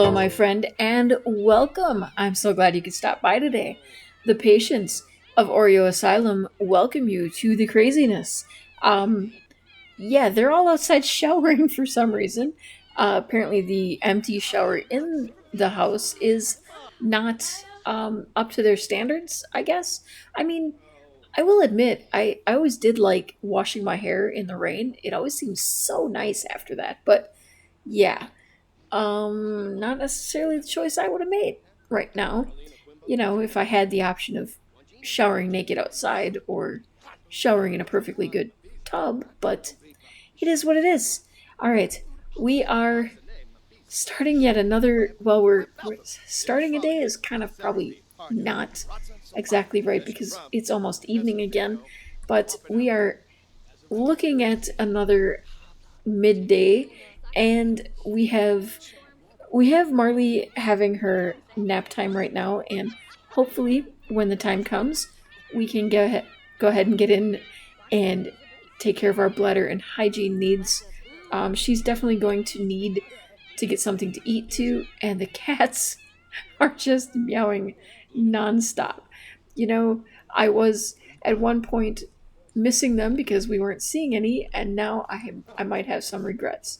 Hello, my friend, and welcome. I'm so glad you could stop by today. The patients of Oreo Asylum welcome you to the craziness. Um, yeah, they're all outside showering for some reason. Apparently, the empty shower in the house is not up to their standards, I guess. I mean, I will admit, I always did like washing my hair in the rain. It always seems so nice after that. But yeah, not necessarily the choice I would have made right now. You know, if I had the option of showering naked outside or showering in a perfectly good tub, but it is what it is. All right, we are starting yet another. Well, we're starting a day is kind of probably not exactly right because it's almost evening again, but we are looking at another midday, and we have Marlee having her nap time right now, and hopefully, when the time comes, we can go ahead and get in and take care of our bladder and hygiene needs. She's definitely going to need to get something to eat too, and the cats are just meowing nonstop. You know, I was at one point missing them because we weren't seeing any, and now I might have some regrets.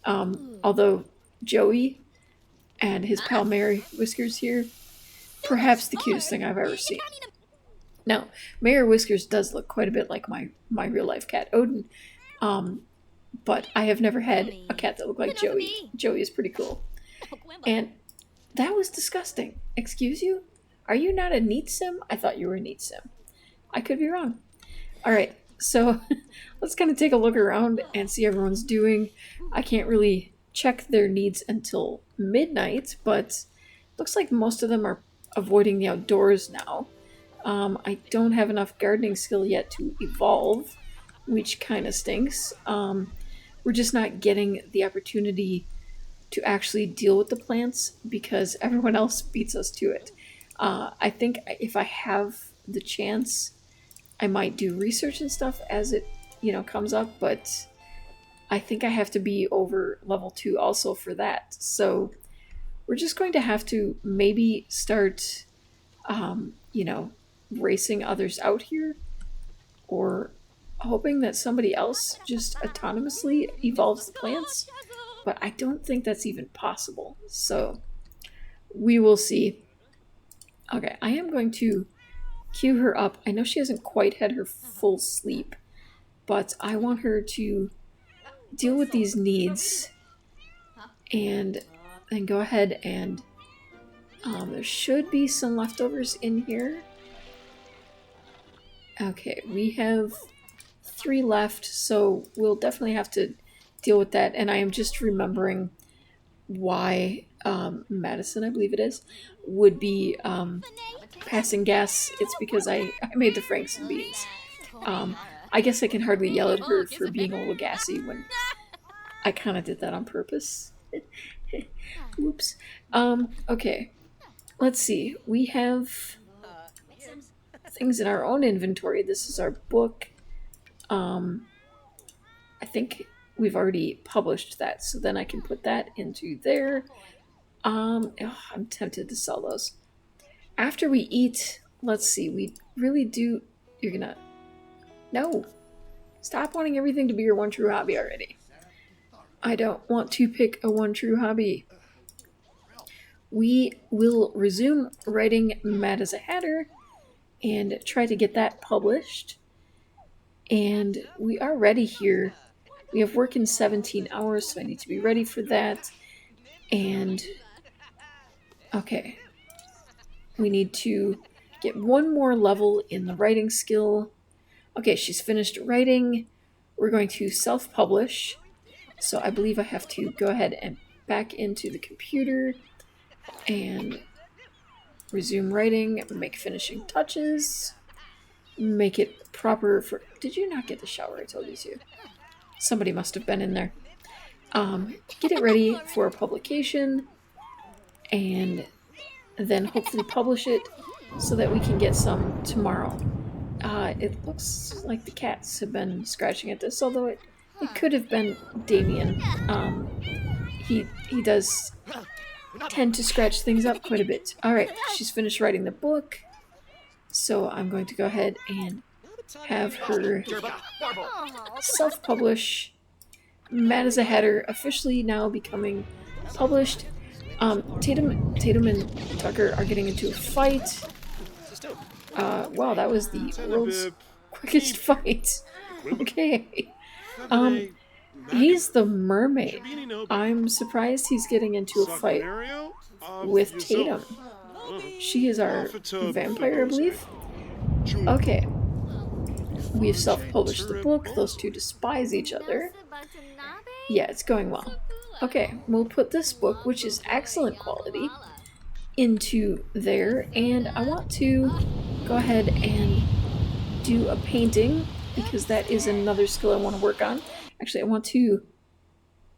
Although Joey and his pal Mary Whiskers here, perhaps the cutest thing I've ever seen. Now, Mary Whiskers does look quite a bit like my real life cat Odin, um, but I have never had a cat that looked like Joey. Joey is pretty cool, and that was disgusting. Excuse you? Are you not a neat sim? I thought you were a neat sim. I could be wrong. All right, so let's kind of take a look around and see everyone's doing. I can't really check their needs until midnight, but looks like most of them are avoiding the outdoors now. I don't have enough gardening skill yet to evolve, which kind of stinks. We're just not getting the opportunity to actually deal with the plants because everyone else beats us to it. I think if I have the chance, I might do research and stuff as it, comes up, but I think I have to be over level 2 also for that. So we're just going to have to maybe start, um, you know, racing others out here or hoping that somebody else just autonomously evolves the plants. But I don't think that's even possible. So we will see. Okay, I am going to queue her up. I know she hasn't quite had her full sleep, but I want her to deal with these needs and then go ahead and there should be some leftovers in here. Okay, we have 3 left, so we'll definitely have to deal with that. And I am just remembering why Madison, I believe it is, would be passing gas. It's because I made the Franks and beans. I guess I can hardly yell at her for being a little gassy when I kind of did that on purpose. Oops. Okay. Let's see. We have things in our own inventory. This is our book. I think we've already published that, so then I can put that into there. I'm tempted to sell those. After we eat, let's see, we really do. You're gonna. No! Stop wanting everything to be your one true hobby already. I don't want to pick a one true hobby. We will resume writing Mad as a Hatter and try to get that published. And we are ready here. We have work in 17 hours, so I need to be ready for that. And okay, we need to get one more level in the writing skill. Okay, she's finished writing. We're going to self-publish. So I believe I have to go ahead and back into the computer and resume writing, make finishing touches, make it proper for... Did you not get the shower? I told you to. Somebody must have been in there. Get it ready for publication, and then hopefully publish it so that we can get some tomorrow. It looks like the cats have been scratching at this, although it could have been Damion. He does tend to scratch things up quite a bit. Alright, she's finished writing the book, so I'm going to go ahead and have her self-publish. Mad as a Hatter officially now becoming published. Tatum and Tucker are getting into a fight. Wow, that was the world's quickest fight. Okay. He's the mermaid. I'm surprised he's getting into a fight with Tatum. She is our vampire, I believe. Okay. We've self-published the book. Those two despise each other. Yeah, it's going well. Okay, we'll put this book, which is excellent quality, into there, and I want to go ahead and do a painting because that is another skill I want to work on. Actually, I want to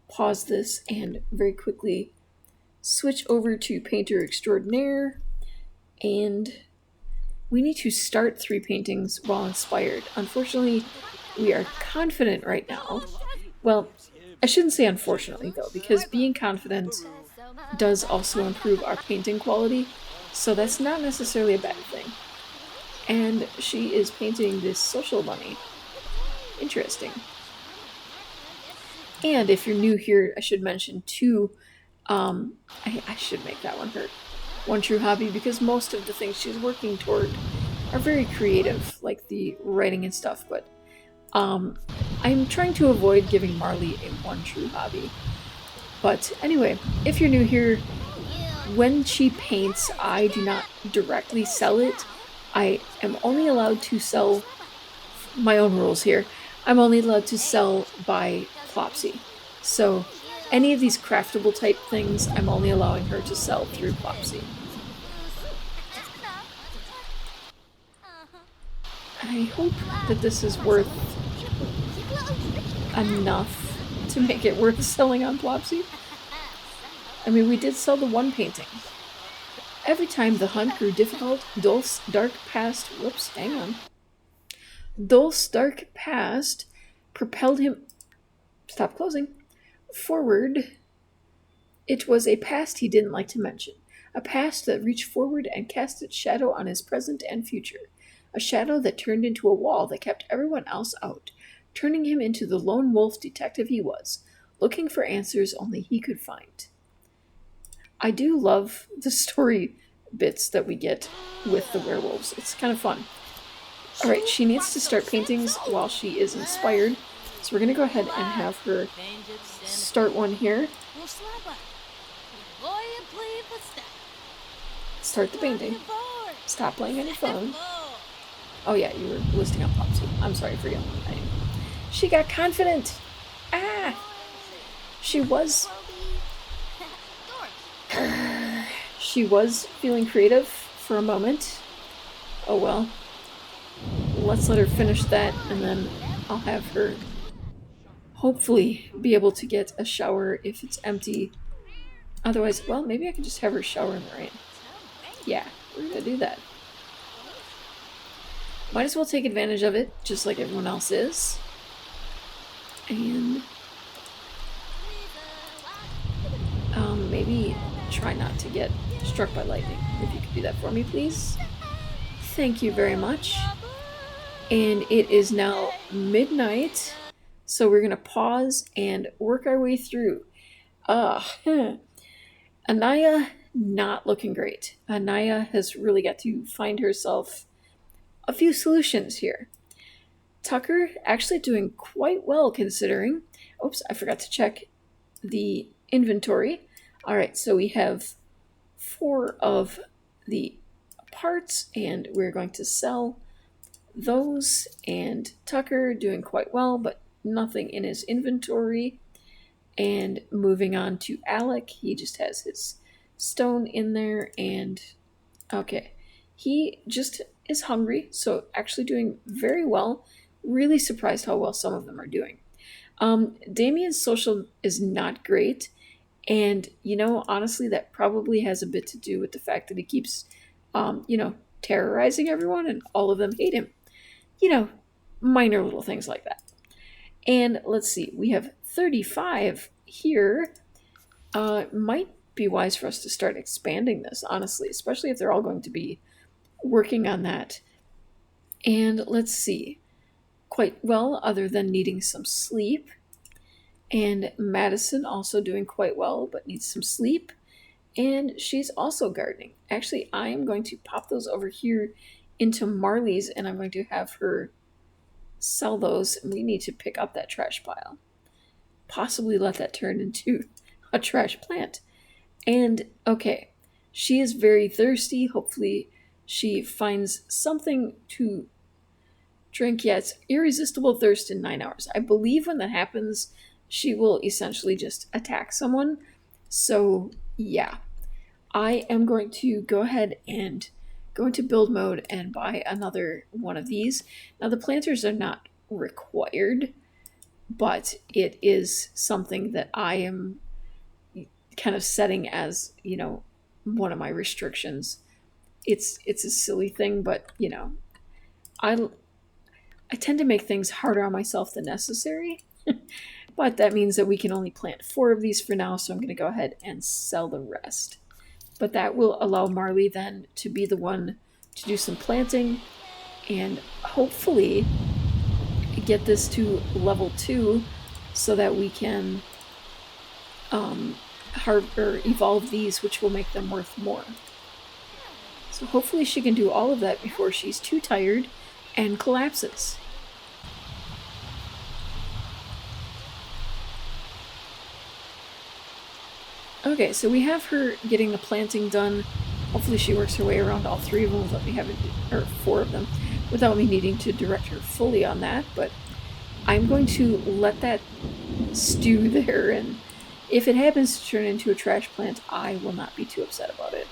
pause this and very quickly switch over to Painter Extraordinaire, and we need to start 3 paintings while inspired. Unfortunately, we are confident right now. Well, I shouldn't say unfortunately though, because being confident does also improve our painting quality, so that's not necessarily a bad thing. And she is painting this social bunny. Interesting. And if you're new here, I should mention too, I should make that one hurt. One True Hobby, because most of the things she's working toward are very creative, like the writing and stuff, but I'm trying to avoid giving Marlee a One True Hobby. But anyway, if you're new here, when she paints, I do not directly sell it. I am only allowed to sell, my own rules here, I'm only allowed to sell by Plopsy. So any of these craftable type things, I'm only allowing her to sell through Plopsy. I hope that this is worth enough to make it worth selling on Plopsy. I mean, we did sell the one painting. Every time the hunt grew difficult, Dulce's dark past, Dulce's dark past propelled him, forward. It was a past he didn't like to mention. A past that reached forward and cast its shadow on his present and future. A shadow that turned into a wall that kept everyone else out, turning him into the lone wolf detective he was, looking for answers only he could find. I do love the story bits that we get with the werewolves. It's kind of fun. Alright, she needs to start paintings while she is inspired, so we're going to go ahead and have her start one here. Start the painting. Stop playing on your phone. Oh yeah, you were listing up Plopsy. I'm sorry for yelling at you. She got confident! Ah! She was feeling creative for a moment. Oh well. Let's let her finish that, and then I'll have her hopefully be able to get a shower if it's empty. Otherwise, well, maybe I can just have her shower in the rain. Yeah, we're gonna do that. Might as well take advantage of it, just like everyone else is. And maybe try not to get struck by lightning. If you could do that for me, please. Thank you very much. And it is now midnight, so we're gonna pause and work our way through. Anaya, not looking great. Anaya has really got to find herself a few solutions here. Tucker actually doing quite well considering. Oops, I forgot to check the inventory. Alright, so we have 4 of the parts, and we're going to sell those. And Tucker doing quite well, but nothing in his inventory. And moving on to Alec, he just has his stone in there, and okay, he just is hungry, so actually doing very well. Really surprised how well some of them are doing. Damion's social is not great, and honestly, that probably has a bit to do with the fact that he keeps terrorizing everyone, and all of them hate him. Minor little things like that. And let's see, we have 35 here. Might be wise for us to start expanding this, honestly, especially if they're all going to be working on that. And let's see, quite well, other than needing some sleep. And Madison also doing quite well, but needs some sleep. And she's also gardening. Actually, I am going to pop those over here into Marlee's, and I'm going to have her sell those. And we need to pick up that trash pile. Possibly let that turn into a trash plant. And okay, she is very thirsty. Hopefully, she finds something to drink. Yeah, it's irresistible thirst in 9 hours. I believe when that happens, she will essentially just attack someone. So, yeah. I am going to go ahead and go into build mode and buy another one of these. Now, the planters are not required, but it is something that I am kind of setting as, one of my restrictions. It's a silly thing, but, I tend to make things harder on myself than necessary. But that means that we can only plant 4 of these for now, so I'm going to go ahead and sell the rest. But that will allow Marlee then to be the one to do some planting and hopefully get this to level 2 so that we can evolve these, which will make them worth more. So hopefully she can do all of that before she's too tired and collapses. Okay, so we have her getting the planting done. Hopefully she works her way around all 3 of them without me having to, or 4 of them, without me needing to direct her fully on that. But I'm going to let that stew there, and if it happens to turn into a trash plant, I will not be too upset about it.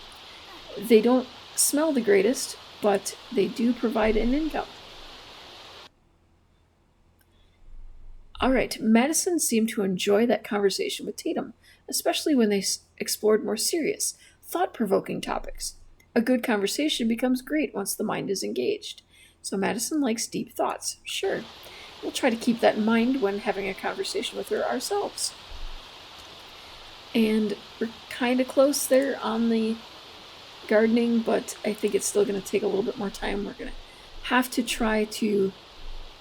They don't smell the greatest, but they do provide an income. Alright, Madison seemed to enjoy that conversation with Tatum, especially when they explored more serious, thought-provoking topics. A good conversation becomes great once the mind is engaged. So Madison likes deep thoughts. Sure, we'll try to keep that in mind when having a conversation with her ourselves. And we're kind of close there on the gardening, but I think it's still going to take a little bit more time. We're going to have to try to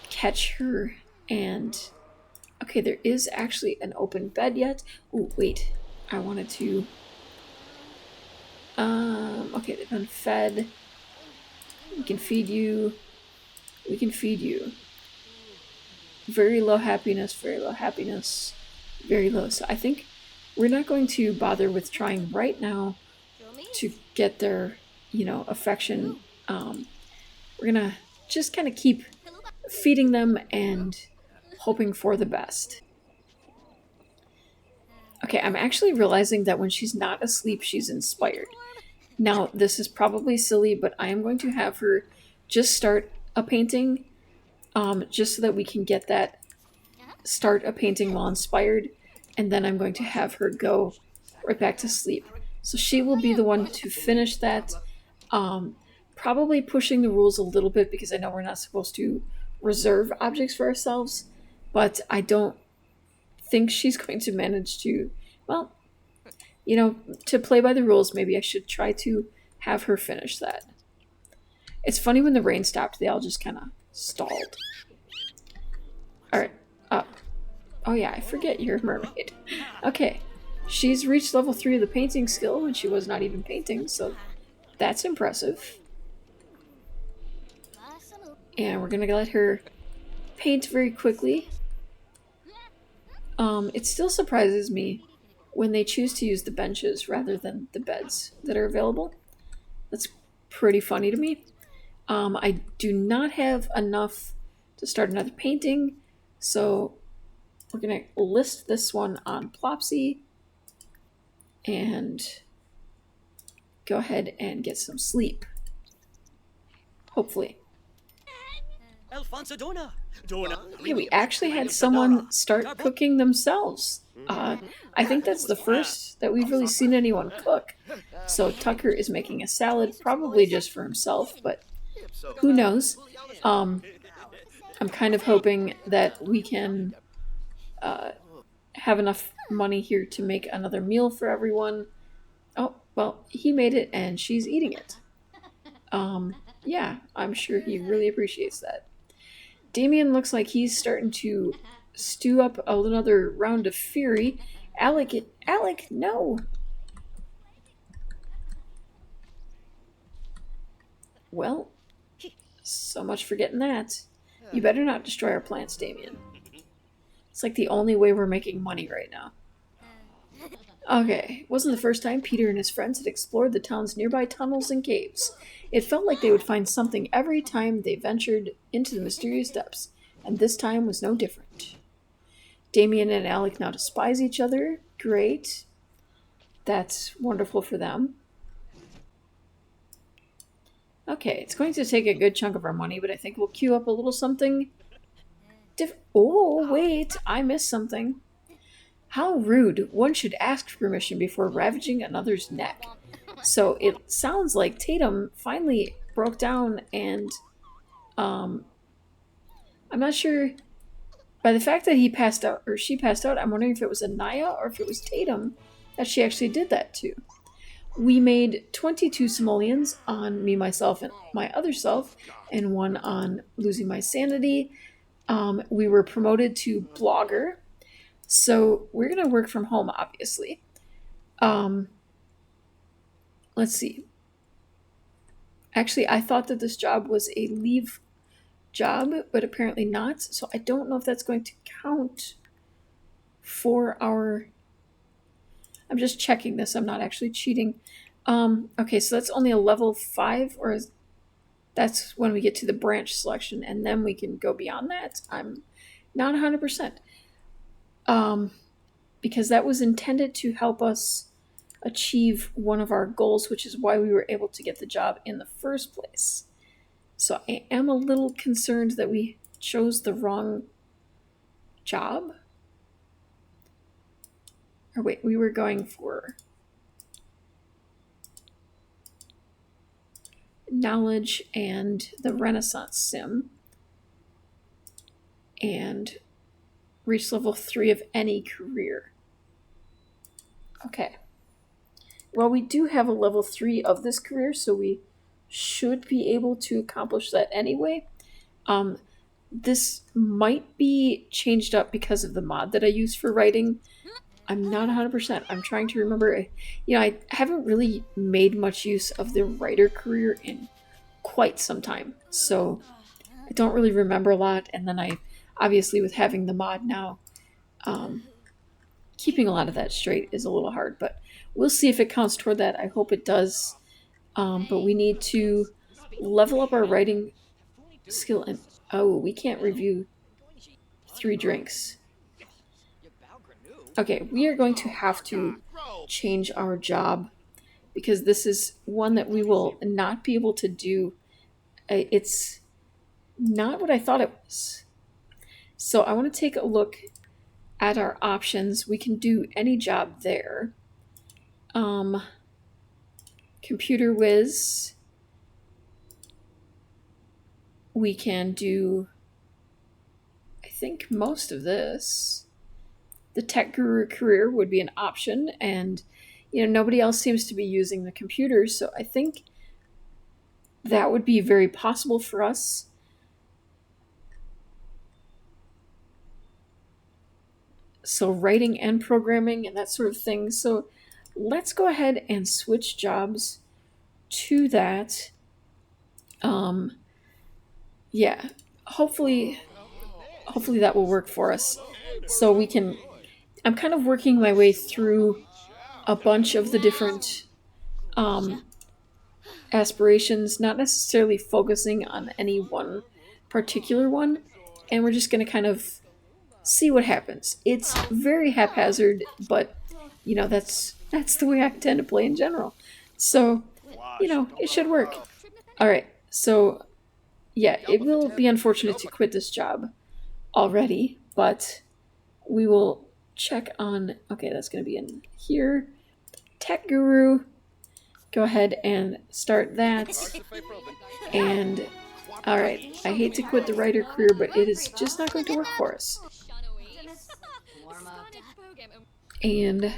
catch her. And okay, there is actually an open bed yet. Oh, wait. I wanted to... okay, they've been fed. We can feed you. We can feed you. Very low happiness, very low happiness, very low. So I think we're not going to bother with trying right now to get their, affection. We're gonna just kind of keep feeding them and hoping for the best. Okay, I'm actually realizing that when she's not asleep, she's inspired. Now, this is probably silly, but I am going to have her just start a painting, just so that we can get that start a painting while inspired, and then I'm going to have her go right back to sleep. So she will be the one to finish that, probably pushing the rules a little bit because I know we're not supposed to reserve objects for ourselves, but I don't think she's going to manage to, well, to play by the rules. Maybe I should try to have her finish that. It's funny when the rain stopped, they all just kind of stalled. Alright, oh yeah, I forget you're a mermaid. Okay, she's reached level 3 of the painting skill and she was not even painting, so that's impressive. And we're gonna let her paint very quickly. It still surprises me when they choose to use the benches rather than the beds that are available. That's pretty funny to me. I do not have enough to start another painting, so we're going to list this one on Plopsy and go ahead and get some sleep. Hopefully. Okay, we actually had someone start cooking themselves. I think that's the first that we've really seen anyone cook. So Tucker is making a salad, probably just for himself, but who knows? I'm kind of hoping that we can have enough money here to make another meal for everyone. Oh, well, he made it and she's eating it. Yeah, I'm sure he really appreciates that. Damion looks like he's starting to stew up another round of fury. Alec, no! Well, so much for getting that. You better not destroy our plants, Damion. It's like the only way we're making money right now. Okay, it wasn't the first time Peter and his friends had explored the town's nearby tunnels and caves. It felt like they would find something every time they ventured into the mysterious depths, and this time was no different. Damion and Alec now despise each other. Great. That's wonderful for them. Okay, it's going to take a good chunk of our money, but I think we'll queue up a little something oh, wait, I missed something. How rude. One should ask permission before ravaging another's neck. So it sounds like Tatum finally broke down and, I'm not sure. By the fact that he passed out, or she passed out, I'm wondering if it was Anaya or if it was Tatum that she actually did that to. We made 22 simoleons on me, myself, and my other self, and one on losing my sanity. We were promoted to blogger, so we're going to work from home, obviously. Let's see. Actually, I thought that this job was a leave job, but apparently not, so I don't know if that's going to count for our... I'm just checking this. I'm not actually cheating. Okay, so that's only a level 5, or that's when we get to the branch selection, and then we can go beyond that. I'm not 100%. Because that was intended to help us achieve one of our goals, which is why we were able to get the job in the first place. So I am a little concerned that we chose the wrong job. Or wait, we were going for knowledge and the Renaissance sim. And reach level 3 of any career. Okay. Well, we do have a level 3 of this career, so we should be able to accomplish that anyway. This might be changed up because of the mod that I use for writing. I'm not 100%. I'm trying to remember. I haven't really made much use of the writer career in quite some time, so I don't really remember a lot. And then obviously, with having the mod now, keeping a lot of that straight is a little hard, but we'll see if it counts toward that. I hope it does. But we need to level up our writing skill. And we can't review 3 drinks. Okay, we are going to have to change our job because this is one that we will not be able to do. It's not what I thought it was. So I want to take a look at our options. We can do any job there. Computer whiz. We can do, I think, most of this. The tech guru career would be an option, and nobody else seems to be using the computers, so I think that would be very possible for us. So writing and programming and that sort of thing. So let's go ahead and switch jobs to that. Yeah, hopefully that will work for us. So we can, I'm kind of working my way through a bunch of the different aspirations, not necessarily focusing on any one particular one, and we're just going to kind of see what happens. It's very haphazard, but that's the way I tend to play in general. So, it should work. All right. So, yeah, it will be unfortunate to quit this job already, but we will check on, okay, that's going to be in here. Tech Guru. Go ahead and start that. And, all right, I hate to quit the writer career, but it is just not going to work for us. And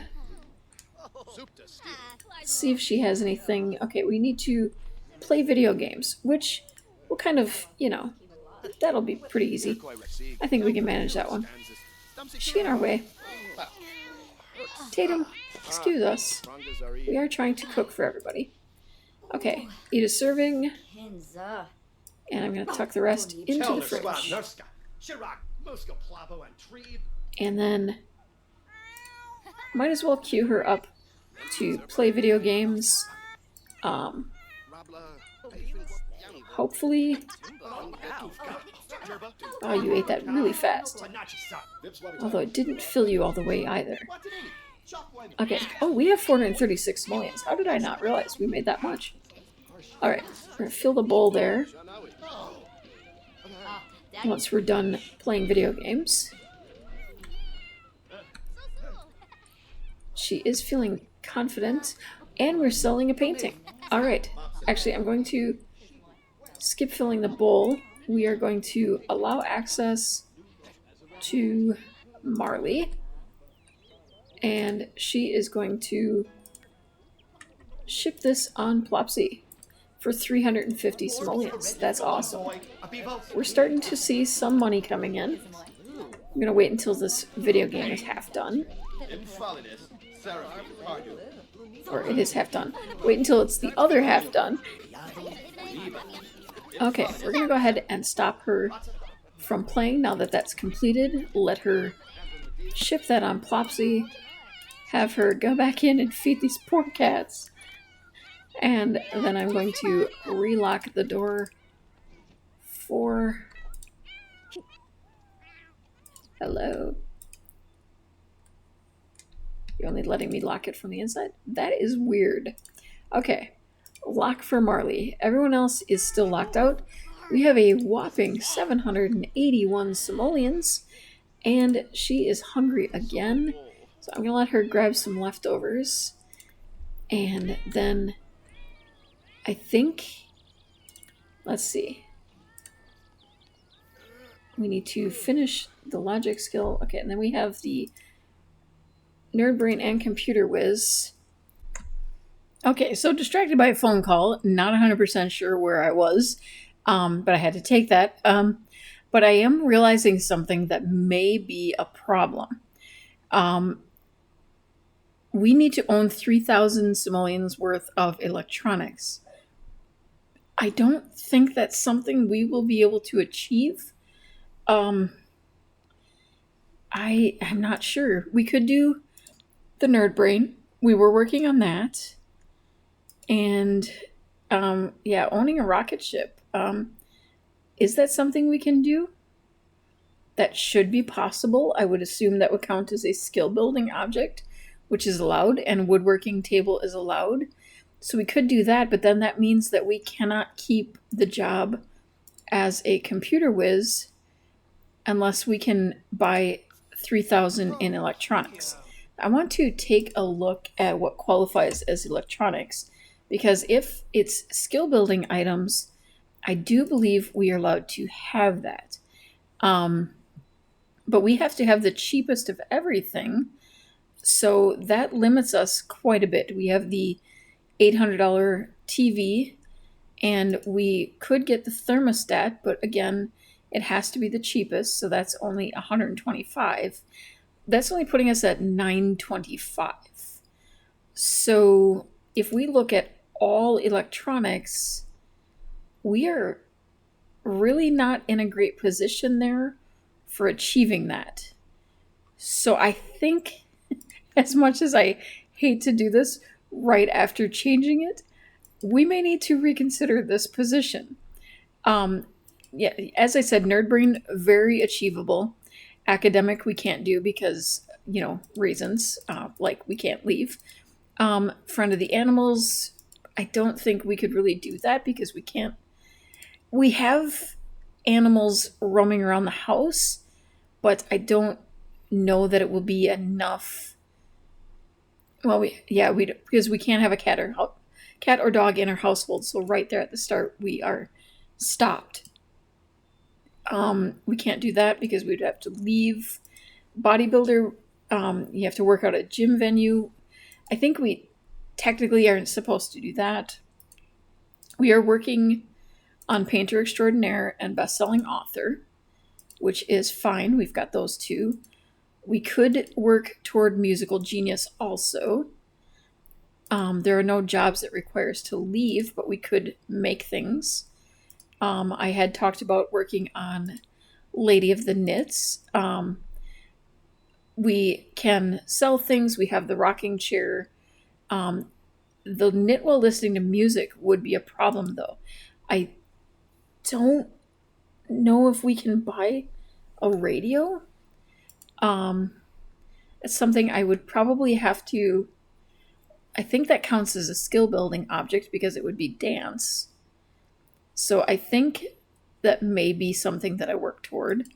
Let's see if she has anything. Okay, we need to play video games, which will kind of, that'll be pretty easy. I think we can manage that one. Is she in our way? Tatum, excuse us. We are trying to cook for everybody. Okay, eat a serving. And I'm going to tuck the rest into the fridge. And then might as well cue her up to play video games. Hopefully... Oh, you ate that really fast. Although it didn't fill you all the way either. Okay. Oh, we have 436 simoleons. How did I not realize we made that much? Alright, we're going to fill the bowl there. Once we're done playing video games. She is feeling confident. And we're selling a painting. Alright. Actually, I'm going to skip filling the bowl. We are going to allow access to Marlee. And she is going to ship this on Plopsy for 350 simoleons. That's awesome. We're starting to see some money coming in. I'm going to wait until this video game is half done. Or it is half done. Wait until it's the other half done. Okay, we're going to go ahead and stop her from playing now that that's completed. Let her ship that on Plopsy. Have her go back in and feed these poor cats. And then I'm going to relock the door for... Hello. You're only letting me lock it from the inside? That is weird. Okay. Lock for Marlee. Everyone else is still locked out. We have a whopping 781 simoleons. And she is hungry again. So I'm going to let her grab some leftovers. And then I think, let's see. We need to finish the logic skill. Okay, and then we have the Nerd Brain and Computer Whiz. Okay, so distracted by a phone call. Not 100% sure where I was, but I had to take that. But I am realizing something that may be a problem. We need to own 3,000 simoleons worth of electronics. I don't think that's something we will be able to achieve. I'm not sure. We could do the Nerd Brain. We were working on that. And, yeah, owning a rocket ship. Is that something we can do? That should be possible. I would assume that would count as a skill building object, which is allowed, and woodworking table is allowed. So we could do that, but then that means that we cannot keep the job as a computer whiz unless we can buy 3,000 in electronics. I want to take a look at what qualifies as electronics, because if it's skill building items, I do believe we are allowed to have that. But we have to have the cheapest of everything. So that limits us quite a bit. We have the $800 TV, and we could get the thermostat, but again, it has to be the cheapest, so that's only $125. That's only putting us at $925. So if we look at all electronics, we are really not in a great position there for achieving that. So I think, as much as I hate to do this right after changing it, we may need to reconsider this position. Yeah, as I said, Nerd Brain, very achievable. Academic, we can't do because, reasons, like we can't leave. Friend of the Animals, I don't think we could really do that because we can't. We have animals roaming around the house, but I don't know that it will be enough. Well, because we can't have a cat or dog in our household. So right there at the start, we are stopped. We can't do that because we'd have to leave. Bodybuilder, you have to work out at a gym venue. I think we technically aren't supposed to do that. We are working on Painter Extraordinaire and Best-Selling Author, which is fine. We've got those two. We could work toward Musical Genius also. There are no jobs that require us to leave, but we could make things. I had talked about working on Lady of the Knits. We can sell things. We have the rocking chair. The knit while listening to music would be a problem, though. I don't know if we can buy a radio. It's something I would probably have to. I think that counts as a skill building object because it would be dance. So I think that may be something that I work toward.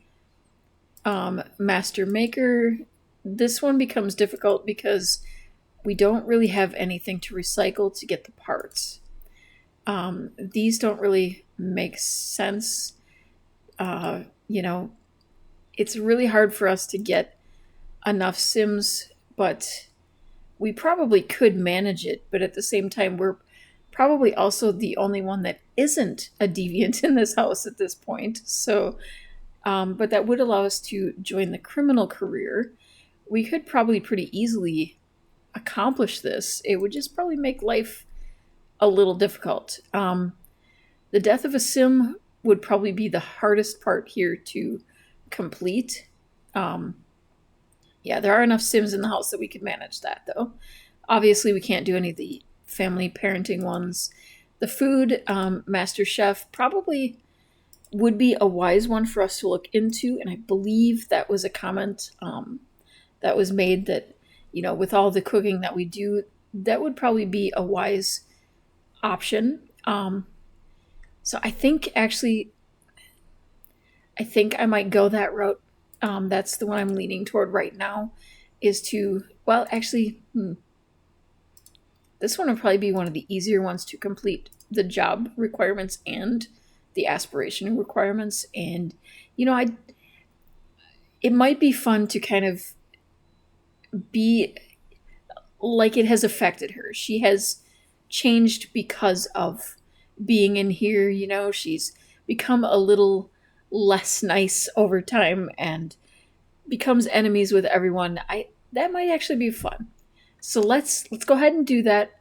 Master Maker, this one becomes difficult because we don't really have anything to recycle to get the parts. These don't really make sense. It's really hard for us to get enough Sims, but we probably could manage it. But at the same time, we're probably also the only one that isn't a deviant in this house at this point. So, but that would allow us to join the criminal career. We could probably pretty easily accomplish this. It would just probably make life a little difficult. The death of a Sim would probably be the hardest part here to complete. Yeah, there are enough Sims in the house that we could manage that, though. Obviously, we can't do any of the family parenting ones. The food, Master Chef, probably would be a wise one for us to look into, and I believe that was a comment that was made that, with all the cooking that we do, that would probably be a wise option. So I think I might go that route. That's the one I'm leaning toward right now, is to, this one would probably be one of the easier ones to complete the job requirements and the aspiration requirements. And, it might be fun to kind of be like it has affected her. She has changed because of being in here. She's become a little less nice over time and becomes enemies with everyone. That might actually be fun. So let's go ahead and do that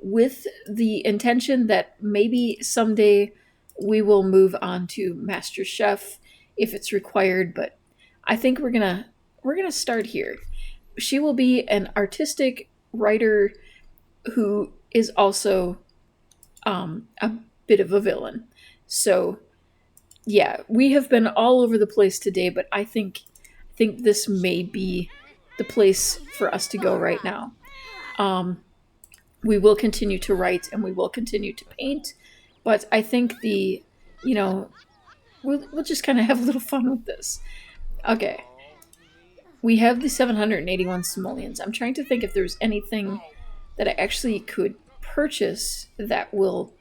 with the intention that maybe someday we will move on to Master Chef if it's required, but I think we're gonna start here. She will be an artistic writer who is also a bit of a villain. So yeah, we have been all over the place today, but I think this may be the place for us to go right now. We will continue to write and we will continue to paint, but I think we'll just kind of have a little fun with this. Okay. We have the 781 simoleons. I'm trying to think if there's anything that I actually could purchase that will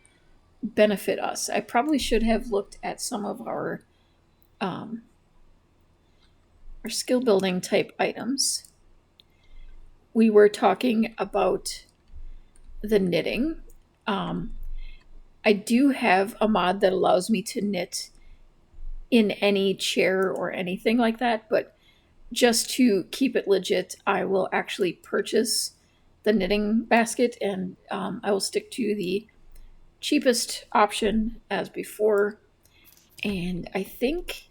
benefit us. I probably should have looked at some of our skill building type items. We were talking about the knitting. I do have a mod that allows me to knit in any chair or anything like that, but just to keep it legit, I will actually purchase the knitting basket, and I will stick to the cheapest option as before. And I think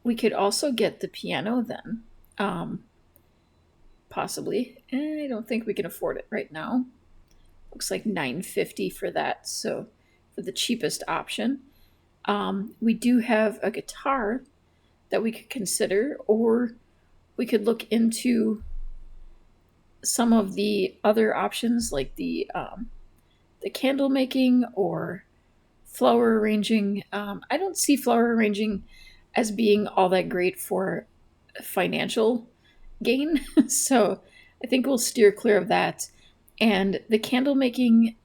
we could also get the piano then. Possibly. I don't think we can afford it right now. Looks like $9.50 for that, so for the cheapest option. We do have a guitar that we could consider, or we could look into some of the other options like the candle making or flower arranging. I don't see flower arranging as being all that great for financial gain, so I think we'll steer clear of that. And the candle making,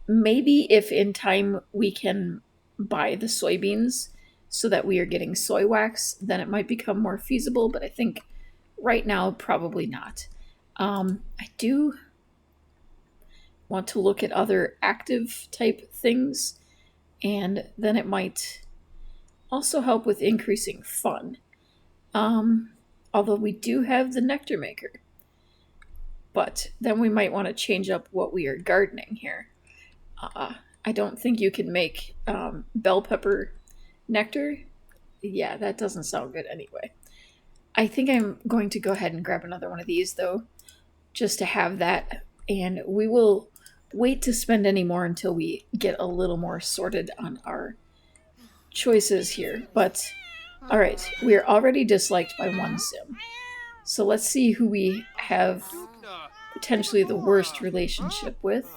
maybe if in time we can buy the soybeans so that we are getting soy wax, then it might become more feasible, but I think right now probably not. I do want to look at other active type things, and then it might also help with increasing fun. Although we do have the nectar maker, but then we might want to change up what we are gardening here. I don't think you can make bell pepper nectar. Yeah, that doesn't sound good anyway. I think I'm going to go ahead and grab another one of these, though, just to have that. And we will wait to spend any more until we get a little more sorted on our choices here. But, alright, we are already disliked by one sim. So let's see who we have potentially the worst relationship with.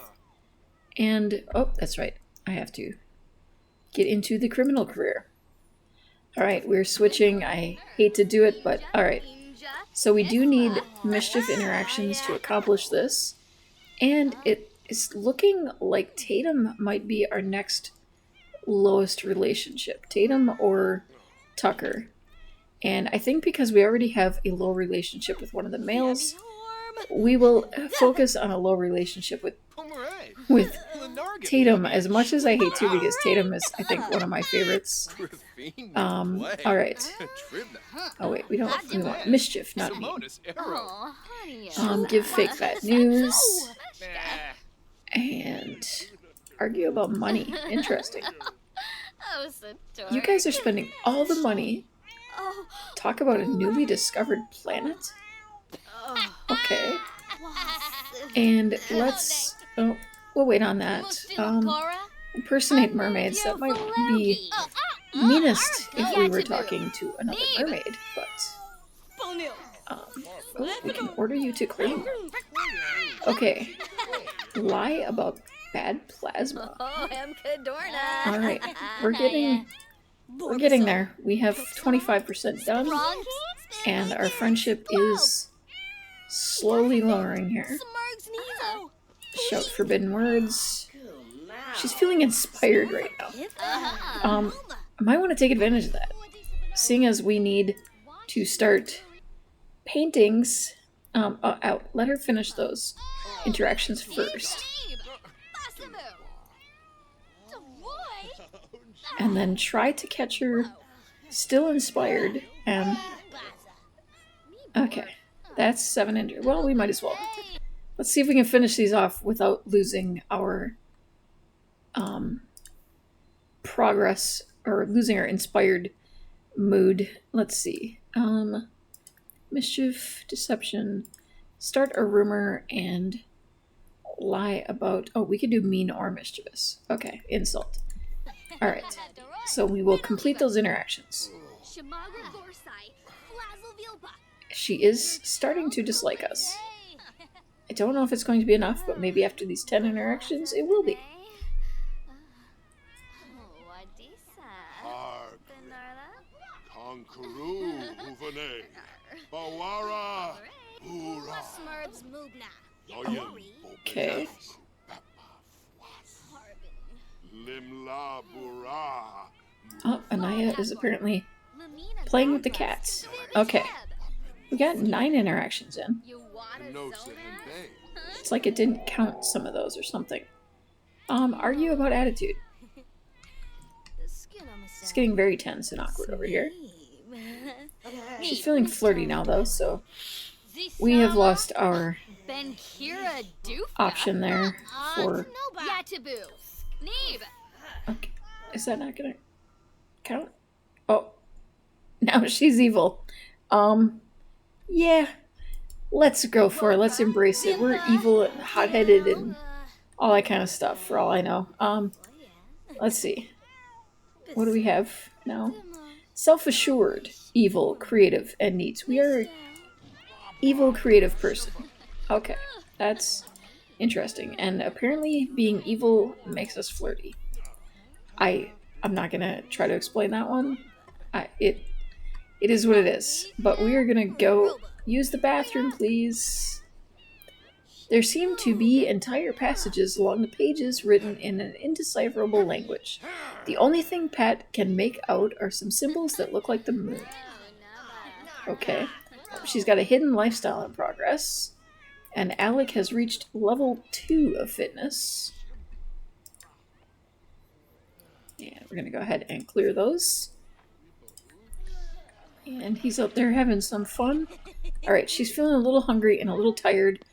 And, oh, that's right. I have to get into the criminal career. Alright, we're switching. I hate to do it, but alright. So we do need mischief interactions to accomplish this. And it is looking like Tatum might be our next lowest relationship. Tatum or Tucker. And I think because we already have a low relationship with one of the males, we will focus on a low relationship with Tatum, as much as I hate to, because Tatum is, I think, one of my favorites. Alright. Oh wait, we want mischief, not mean. Give fake bad news. And argue about money. Interesting. You guys are spending all the money. Talk about a newly discovered planet? Okay. And let's... Oh, we'll wait on that. Impersonate mermaids. That might be meanest if we were talking to another mermaid, but... we can order you to clean. Okay. Lie about bad plasma. Alright, we're getting there. We have 25% done, and our friendship is slowly lowering here. Shout forbidden words. She's feeling inspired right now. I might want to take advantage of that, seeing as we need to start paintings. Out. Let her finish those interactions first. And then try to catch her still inspired. And okay, that's 7 injured. Well, we might as well. Let's see if we can finish these off without losing our progress or losing our inspired mood. Let's see. Mischief, deception, start a rumor, and lie about... Oh, we could do mean or mischievous. Okay, insult. Alright, so we will complete those interactions. She is starting to dislike us. I don't know if it's going to be enough, but maybe after these 10 interactions, it will be. Okay. Oh, Anaya is apparently playing with the cats. Okay. We got 9 interactions in. It's like it didn't count some of those or something. Argue about attitude. It's getting very tense and awkward over here. She's feeling flirty now, though, so we have lost our option there for... Okay. Is that not gonna count? Oh. Now she's evil. Yeah. Let's go for it. Let's embrace it. We're evil and hot-headed and all that kind of stuff, for all I know. Let's see. What do we have now? Self-assured, evil, creative, and neat. We are evil, creative person. Okay, that's interesting. And apparently being evil makes us flirty. I'm not gonna try to explain that one. It is what it is. But we are gonna go use the bathroom, please. There seem to be entire passages along the pages written in an indecipherable language. The only thing Pat can make out are some symbols that look like the moon. Okay. She's got a hidden lifestyle in progress. And Alec has reached level 2 of fitness. And we're going to go ahead and clear those. And he's out there having some fun. Alright, she's feeling a little hungry and a little tired,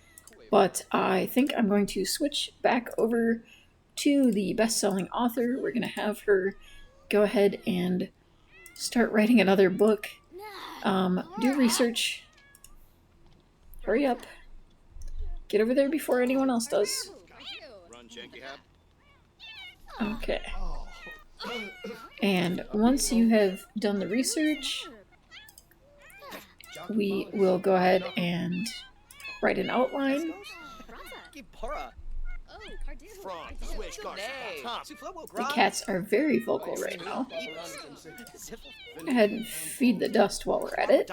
but I think I'm going to switch back over to the best-selling author. We're going to have her go ahead and start writing another book. Do research. Hurry up. Get over there before anyone else does. Okay. And once you have done the research, we will go ahead and write an outline. The cats are very vocal right now. Go ahead and feed the dust while we're at it.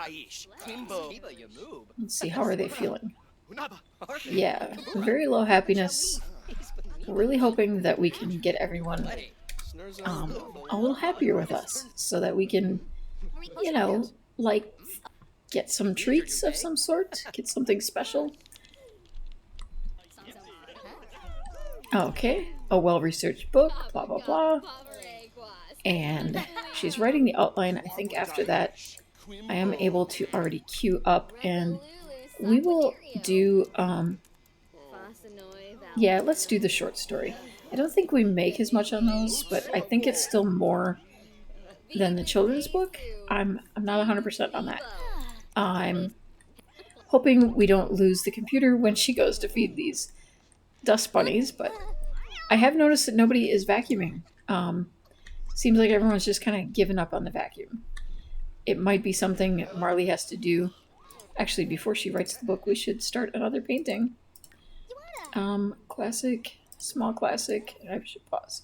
Let's see, how are they feeling? Yeah, very low happiness. Really hoping that we can get everyone a little happier with us so that we can, you know, like get some treats of some sort, get something special. Okay, a well-researched book, blah, blah, blah. And she's writing the outline. I think after that, I am able to already queue up, and we will do, yeah, let's do the short story. I don't think we make as much on those, but I think it's still more than the children's book. I'm not 100% on that. I'm hoping we don't lose the computer when she goes to feed these dust bunnies, but I have noticed that nobody is vacuuming. Seems like everyone's just kind of given up on the vacuum. It might be something Marlee has to do. Actually, before she writes the book, we should start another painting. Classic, small classic. I should pause.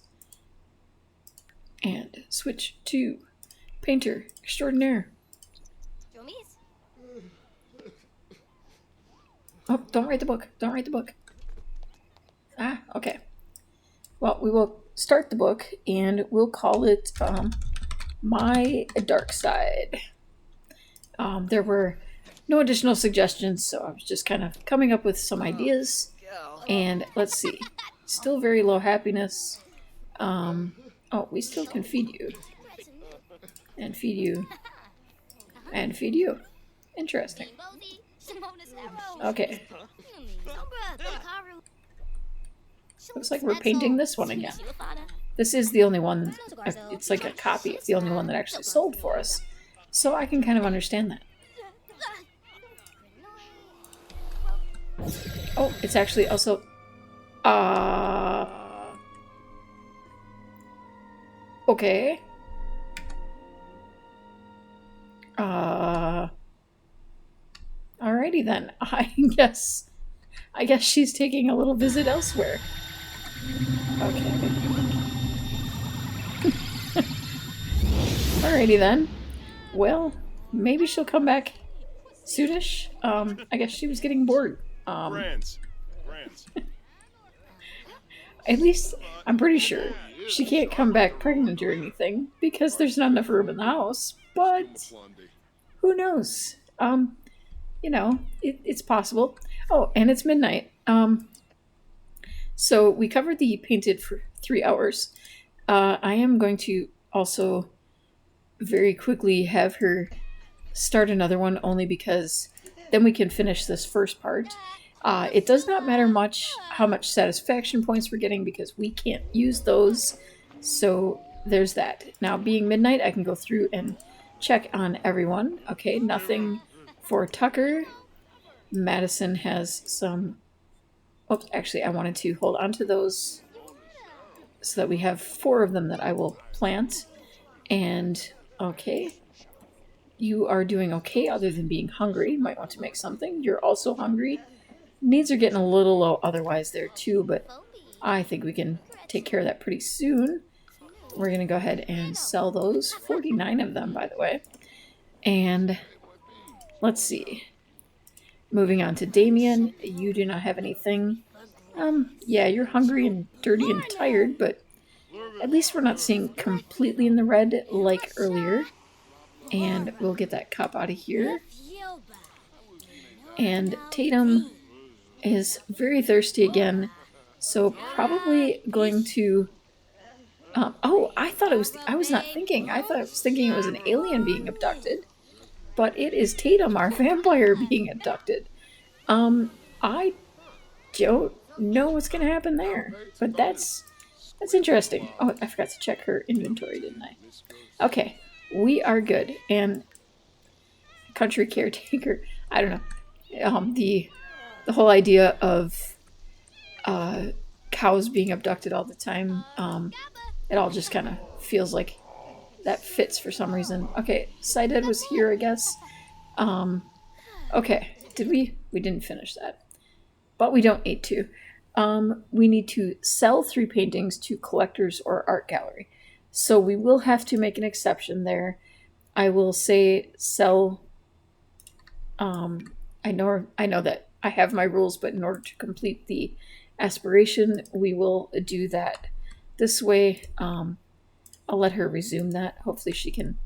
And switch to painter extraordinaire. Oh, don't write the book. Don't write the book. Ah, okay. Well, we will start the book, and we'll call it My Dark Side. There were no additional suggestions, so I was just kind of coming up with some ideas. And let's see. Still very low happiness. Oh, we still can feed you. And feed you. And feed you. Interesting. Okay. Looks like we're painting this one again. This is the only one, it's like a copy. It's the only one that actually sold for us. So I can kind of understand that. Oh, it's actually also... Okay. Alrighty then. I guess she's taking a little visit elsewhere. Okay. Alrighty then. Well, maybe she'll come back soonish. I guess she was getting bored. At least, I'm pretty sure she can't come back pregnant or anything because there's not enough room in the house. But who knows? You know, it's possible. Oh, and it's midnight. So we covered the painted for 3 hours. I am going to also very quickly have her start another one, only because then we can finish this first part. It does not matter much how much satisfaction points we're getting because we can't use those. So there's that. Now, being midnight, I can go through and check on everyone. Okay, nothing for Tucker. Madison has some... Oops, actually, I wanted to hold on to those so that we have 4 of them that I will plant. And, okay. You are doing okay other than being hungry. Might want to make something. You're also hungry. Needs are getting a little low otherwise there too, but I think we can take care of that pretty soon. We're going to go ahead and sell those. 49 of them, by the way. And let's see. Moving on to Damion. You do not have anything. Yeah, you're hungry and dirty and tired, but at least we're not seeing completely in the red like earlier. And we'll get that cup out of here. And Tatum, is very thirsty again, so probably going to. Oh, I thought it was. I was not thinking. I thought I was thinking it was an alien being abducted, but it is Tatum, our vampire, being abducted. I don't know what's gonna happen there, but that's interesting. Oh, I forgot to check her inventory, didn't I? Okay, we are good. And country caretaker. I don't know. The whole idea of cows being abducted all the time. It all just kind of feels like that fits for some reason. Okay, Sided was here, I guess. Okay, did we? We didn't finish that, but we don't need to. We need to sell 3 paintings to collectors or art gallery. So we will have to make an exception there. I will say sell. I know that I have my rules, but in order to complete the aspiration, we will do that this way. I'll let her resume that. Hopefully she can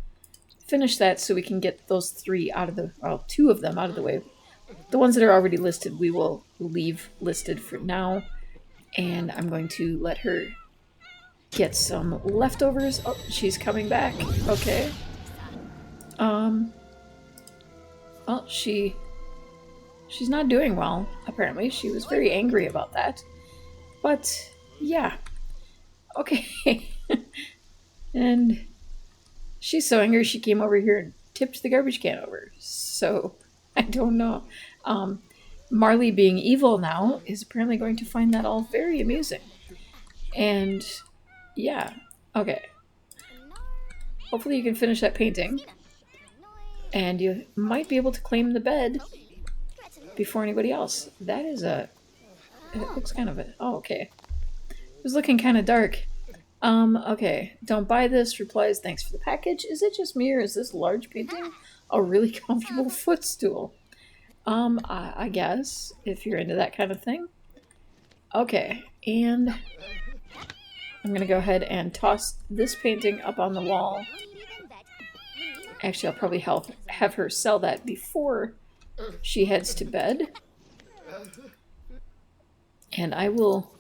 finish that so we can get those 3 out of the, well, 2 of them out of the way. The ones that are already listed, we will leave listed for now. And I'm going to let her get some leftovers. Oh, she's coming back. Okay. Well, she's not doing well, apparently. She was very angry about that. But, yeah. Okay. And she's so angry she came over here and tipped the garbage can over. So, I don't know. Marlee being evil now is apparently going to find that all very amusing. And, yeah. Okay. Hopefully you can finish that painting. And you might be able to claim the bed before anybody else. That is a... It looks kind of a... Oh, okay. It was looking kind of dark. Okay. Don't buy this. Replies, thanks for the package. Is it just me or is this large painting a really comfortable footstool? I guess, if you're into that kind of thing. Okay, and I'm gonna go ahead and toss this painting up on the wall. Actually, I'll probably have her sell that before she heads to bed. And I will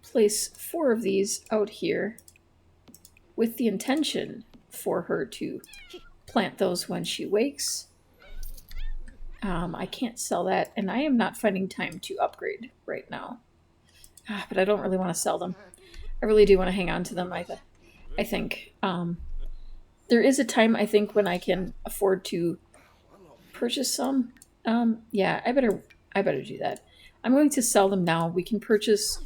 place 4 of these out here with the intention for her to plant those when she wakes. I can't sell that, and I am not finding time to upgrade right now. But I don't really want to sell them. I really do want to hang on to them, I think. There is a time, I think, when I can afford to purchase some. Yeah, I better do that. I'm going to sell them now. We can purchase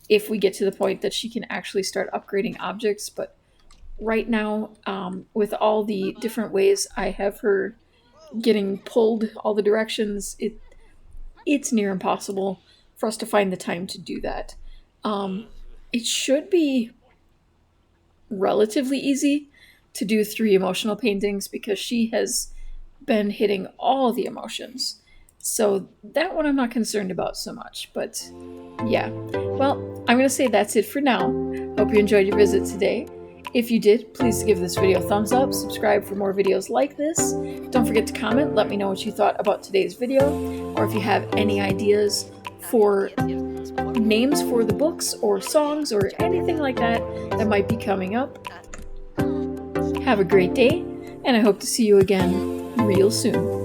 if we get to the point that she can actually start upgrading objects, but right now, with all the different ways I have her getting pulled all the directions, it's near impossible for us to find the time to do that. It should be relatively easy to do 3 emotional paintings because she has been hitting all the emotions. So that one I'm not concerned about so much, but yeah. Well, I'm going to say that's it for now. Hope you enjoyed your visit today. If you did, please give this video a thumbs up, subscribe for more videos like this. Don't forget to comment, let me know what you thought about today's video, or if you have any ideas for names for the books or songs or anything like that that might be coming up. Have a great day, and I hope to see you again real soon.